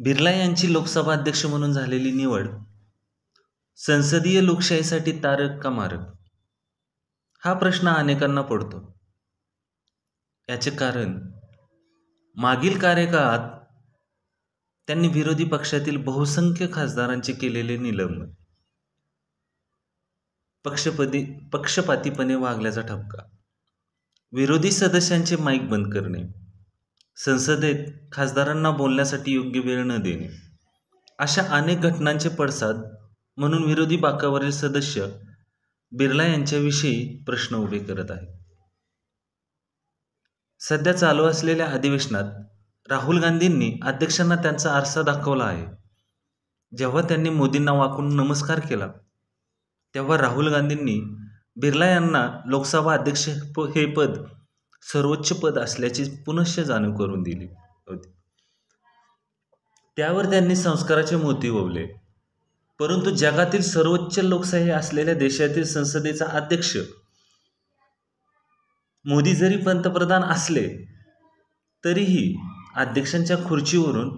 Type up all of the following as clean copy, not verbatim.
बिर्ला यांची लोकसभा अध्यक्ष म्हणून झालेली निवड संसदीय लोकशाहीसाठी तारक का मारक हा प्रश्न अनेकांना पडतो. याचे कारण मागील कार्यकाळात त्यांनी विरोधी पक्षातील बहुसंख्य खासदारांचे केलेले निलंबन, पक्षपातीपणे वागल्याचा ठपका, विरोधी सदस्यांचे माईक बंद करणे, संसदेत खासदारांना बोलण्यासाठी योग्य वेळ न देणे, अशा अनेक घटनांचे पडसाद म्हणून विरोधी बाकावरील सदस्य बिर्ला यांच्याविषयी प्रश्न उभे करत आहेत. सध्या चालू असलेल्या अधिवेशनात राहुल गांधींनी अध्यक्षांना त्यांचा आरसा दाखवला आहे. जेव्हा त्यांनी मोदींना वाकून नमस्कार केला तेव्हा राहुल गांधींनी बिर्ला यांना लोकसभा अध्यक्ष हे पद सर्वोच्च पद असल्याची पुनश्च जाणीव करून दिली होती. त्यावर त्यांनी संस्काराचे मोती ओवले. परंतु जगातील सर्वोच्च लोकशाही असलेल्या देशातील संसदेचा अध्यक्ष मोदी जरी पंतप्रधान असले तरीही अध्यक्षांच्या खुर्चीवरून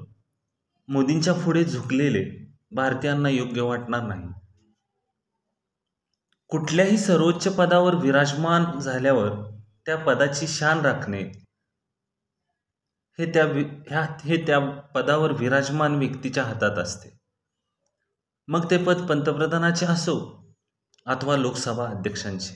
मोदींच्या पुढे झुकलेले भारतीयांना योग्य वाटणार नाही. कुठल्याही सर्वोच्च पदावर विराजमान झाल्यावर त्या पदाची शान राखणे हे त्या पदावर विराजमान व्यक्तीच्या हातात असते. मग ते पद पंतप्रधानाचे असो अथवा लोकसभा अध्यक्षांचे.